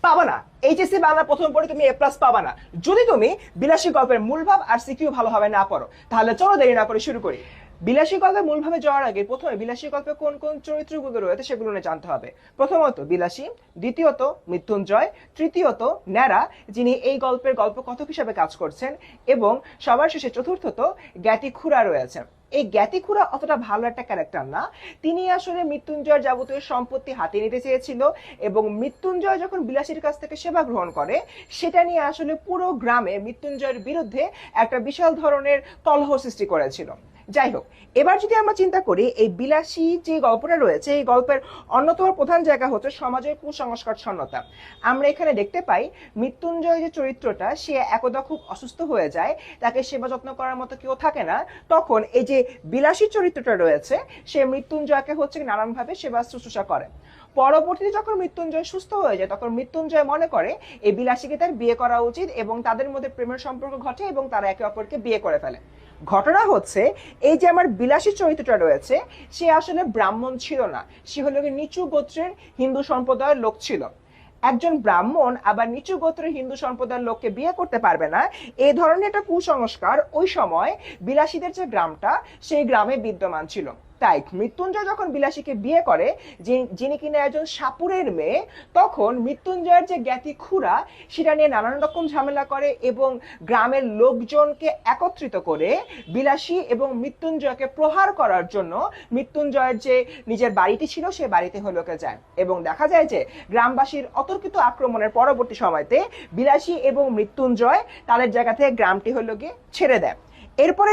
পাবা না। এইচএসসি বাংলা প্রথম পড়ে তুমি A+ পাবা না যদি তুমি বিলাসী গল্পের মূল ভাব আর সিকিউ ভালোভাবে না পড়ো। তাহলে চলো দেরি না করে শুরু করি। বিলাসী গল্পের মূলভাবে যাওয়ার আগে প্রথমে বিলাসী গল্পে কোন কোন চরিত্রগুলো রয়েছে সেগুলো নিয়ে জানতে হবে। প্রথমত বিলাসী, দ্বিতীয়ত মৃত্যুঞ্জয়, তৃতীয়ত ন্যাড়া যিনি এই গল্পের গল্পকথক হিসেবে কাজ করছেন, এবং সবার শেষে চতুর্থত জ্ঞাতি খুড়া রয়েছেন। এই জ্ঞাতি খুড়া অতটা ভালো একটা ক্যারেক্টার না। তিনি আসলে মৃত্যুঞ্জয়ের যাবতীয় সম্পত্তি হাতে নিতে চেয়েছিল, এবং মৃত্যুঞ্জয় যখন বিলাসীর কাছ থেকে সেবা গ্রহণ করে সেটা নিয়ে আসলে পুরো গ্রামে মৃত্যুঞ্জয়ের বিরুদ্ধে একটা বিশাল ধরনের কলহ সৃষ্টি করেছিল। যাই হোক, এবার যদি আমরা চিন্তা করি এই বিলাসী যে গল্পটা রয়েছে এই গল্পের অন্যতম প্রধান জায়গা হচ্ছে সমাজের কুসংস্কার ছন্নতা। আমরা এখানে দেখতে পাই মৃত্যুঞ্জয় যে চরিত্রটা সে একদা খুব অসুস্থ হয়ে যায়, তাকে সেবা যত্ন করার মতো কেউ থাকে না। তখন এই যে বিলাসী চরিত্রটা রয়েছে সে মৃত্যুঞ্জয়কে হচ্ছে নানানভাবে সেবা শুশ্রূষা করে। পরবর্তীতে যখন মৃত্যুঞ্জয় সুস্থ হয়ে যায় তখন মৃত্যুঞ্জয় মনে করে এই বিলাসীকে তার বিয়ে করা উচিত, এবং তাদের মধ্যে প্রেমের সম্পর্ক ঘটে এবং তারা একে অপরকে বিয়ে করে ফেলে। ঘটনা হচ্ছে এই যে আমার বিলাসী চরিত্রটা রয়েছে সে আসলে ব্রাহ্মণ ছিল না, সে হলো নিচু গোত্রের হিন্দু সম্প্রদায়ের লোক ছিল। একজন ব্রাহ্মণ আবার নিচু গোত্রের হিন্দু সম্প্রদায়ের লোককে বিয়ে করতে পারবে না, এই ধরনের একটা কুসংস্কার ওই সময় বিলাসীদের যে গ্রামটা সেই গ্রামে বিদ্যমান ছিল। তাই মৃত্যুঞ্জয় যখন বিলাসীকে বিয়ে করে, যিনি কিনা একজন সাপুরের মেয়ে, তখন মৃত্যুঞ্জয়ের যে জ্ঞাতি খুড়া সেটা নিয়ে নানান রকম ঝামেলা করে এবং গ্রামের লোকজনকে একত্রিত করে বিলাসী এবং মৃত্যুঞ্জয়কে প্রহার করার জন্য মৃত্যুঞ্জয়ের যে নিজের বাড়িটি ছিল সে বাড়িতে হলোকে যায়, এবং দেখা যায় যে গ্রামবাসীর অতর্কিত আক্রমণের পরবর্তী সময়তে বিলাসী এবং মৃত্যুঞ্জয় তাদের জায়গা থেকে গ্রামটি হলোকে ছেড়ে দেয়। এরপরে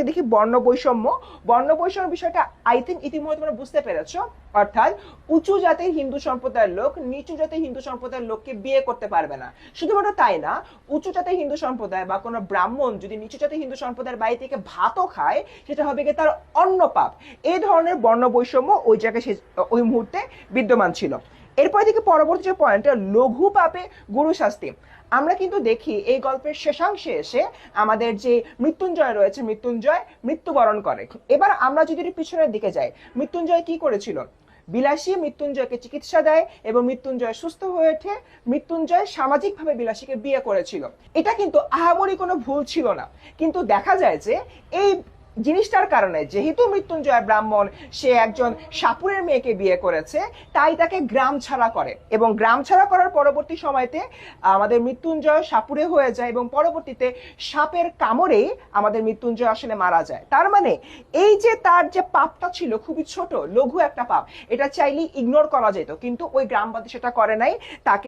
দেখি বর্ণ বৈষম্য। বর্ণ বৈষম্য বিষয়টা আই থিঙ্ক ইতিমধ্যে তোমরা বুঝতে পেরেছো, অর্থাৎ উঁচু জাতির হিন্দু সম্প্রদায়ের লোক নিচু জাতির হিন্দু সম্প্রদায়ের লোককে বিয়ে করতে পারবে না। শুধুমাত্র তাই না, উঁচু জাতির হিন্দু সম্প্রদায় বা কোনো ব্রাহ্মণ যদি নিচু জাতির হিন্দু সম্প্রদায়ের বাড়ি থেকে ভাতও খায় সেটা হবে গিয়ে তার অন্য পাপ। এই ধরনের বর্ণ বৈষম্য ওই জায়গায় ওই মুহূর্তে বিদ্যমান ছিল। এরপরে দেখি পরবর্তী যে পয়েন্টটা, লঘু পাপে গুরু শাস্তি। আমরা কিন্তু দেখি এই গল্পের শেষাংশে এসে আমাদের যে মৃত্যুঞ্জয় রয়েছে মৃত্যুঞ্জয় মৃত্যুবরণ করে। এবার আমরা যদি পিছনের দিকে যাই, মৃত্যুঞ্জয় কি করেছিল? বিলাসী মৃত্যুঞ্জয়কে চিকিৎসা দেয় এবং মৃত্যুঞ্জয় সুস্থ হয়ে ওঠে। মৃত্যুঞ্জয় সামাজিকভাবে বিলাসীকে বিয়ে করেছিল। এটা কিন্তু আহামরি কোনো ভুল ছিল না, কিন্তু দেখা যায় যে এই জিনিসটার কারণে যেহেতু মৃত্যুঞ্জয় ব্রাহ্মণ, সে একজন সাপুরের মেয়েকে বিয়ে করেছে, তাই তাকে গ্রাম ছাড়া করে, এবং গ্রাম ছাড়া করার পরবর্তী সময়তে আমাদের মৃত্যুঞ্জয় সাপুরে হয়ে যায় এবং পরবর্তীতে সাপের কামড়েই আমাদের মৃত্যুঞ্জয় আসলে মারা যায়। তার মানে এই যে তার যে পাপটা ছিল খুবই ছোট লঘু একটা পাপ, এটা চাইলেই ইগনোর করা যেত, কিন্তু ওই গ্রামবাসী সেটা করে নাই, তাকে